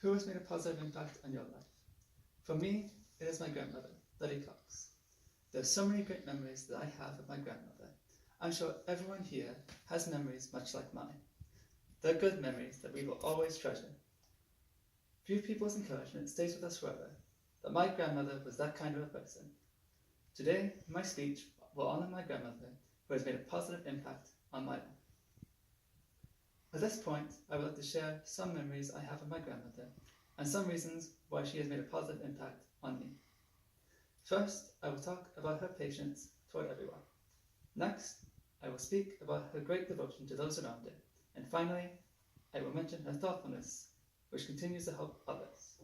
Who has made a positive impact on your life? For me, it is my grandmother, Letty Cox. There are so many great memories that I have of my grandmother. I'm sure everyone here has memories much like mine. They're good memories that we will always treasure. Few people's encouragement stays with us forever, but my grandmother was that kind of a person. Today, my speech will honor my grandmother who has made a positive impact on my life. At this point, I would like to share some memories I have of my grandmother and some reasons why she has made a positive impact on me. First, I will talk about her patience toward everyone. Next, I will speak about her great devotion to those around her. And finally, I will mention her thoughtfulness, which continues to help others.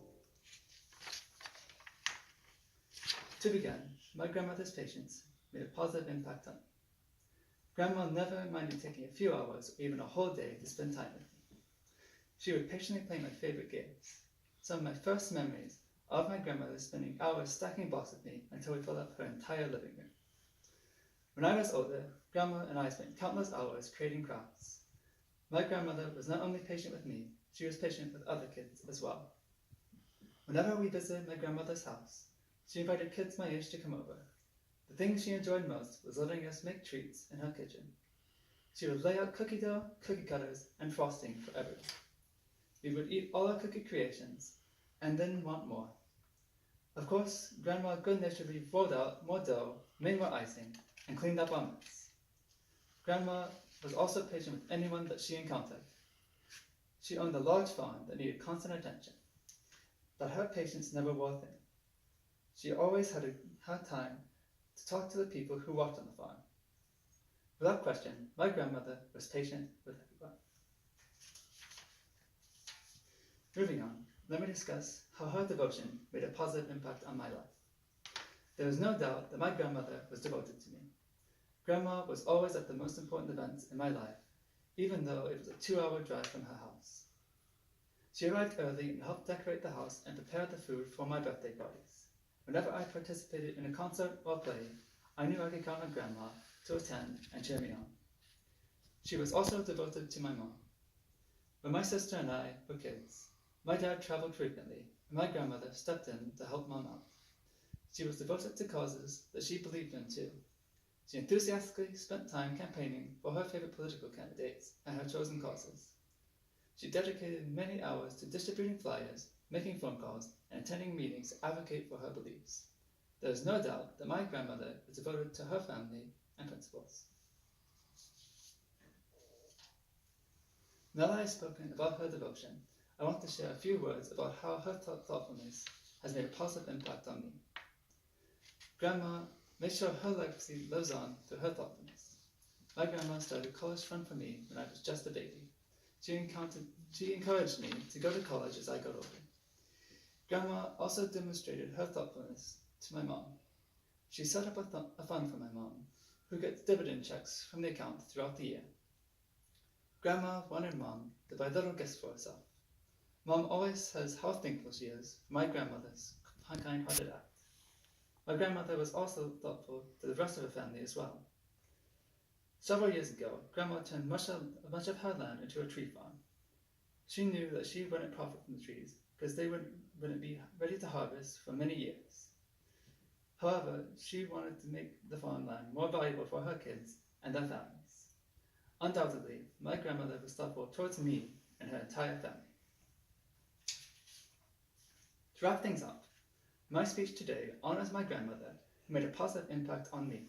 To begin, my grandmother's patience made a positive impact on me. Grandma never minded taking a few hours or even a whole day to spend time with me. She would patiently play my favorite games. Some of my first memories are of my grandmother spending hours stacking blocks with me until we filled up her entire living room. When I was older, Grandma and I spent countless hours creating crafts. My grandmother was not only patient with me, she was patient with other kids as well. Whenever we visited my grandmother's house, she invited kids my age to come over. The thing she enjoyed most was letting us make treats in her kitchen. She would lay out cookie dough, cookie cutters, and frosting for everyone. We would eat all our cookie creations, and then want more. Of course, Grandma good-naturedly rolled out more dough, made more icing, and cleaned up our mess. Grandma was also patient with anyone that she encountered. She owned a large farm that needed constant attention, but her patience never wore thin. She always had time to talk to the people who worked on the farm. Without question, my grandmother was patient with everyone. Moving on, let me discuss how her devotion made a positive impact on my life. There is no doubt that my grandmother was devoted to me. Grandma was always at the most important events in my life, even though it was a 2-hour drive from her house. She arrived early and helped decorate the house and prepare the food for my birthday parties. Whenever I participated in a concert or play, I knew I could count on Grandma to attend and cheer me on. She was also devoted to my mom. When my sister and I were kids, my dad traveled frequently, and my grandmother stepped in to help Mom out. She was devoted to causes that she believed in too. She enthusiastically spent time campaigning for her favorite political candidates and her chosen causes. She dedicated many hours to distributing flyers, making phone calls, and attending meetings to advocate for her beliefs. There is no doubt that my grandmother was devoted to her family and principles. Now that I have spoken about her devotion, I want to share a few words about how her thoughtfulness has made a positive impact on me. Grandma made sure her legacy lives on through her thoughtfulness. My grandma started a college fund for me when I was just a baby. She encouraged me to go to college as I got older. Grandma also demonstrated her thoughtfulness to my mom. She set up a fund for my mom, who gets dividend checks from the account throughout the year. Grandma wanted Mom to buy little gifts for herself. Mom always says how thankful she is for my grandmother's kind-hearted act. My grandmother was also thoughtful to the rest of her family as well. Several years ago, Grandma turned much of her land into a tree farm. She knew that she wouldn't profit from the trees because they wouldn't be ready to harvest for many years. However, she wanted to make the farmland more valuable for her kids and their families. Undoubtedly, my grandmother was thoughtful towards me and her entire family. To wrap things up, my speech today honors my grandmother who made a positive impact on me.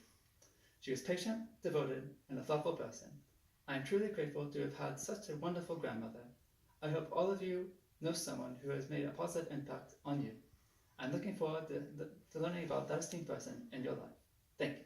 She was patient, devoted, and a thoughtful person. I am truly grateful to have had such a wonderful grandmother. I hope all of you know someone who has made a positive impact on you. I'm looking forward to learning about that esteemed person in your life. Thank you.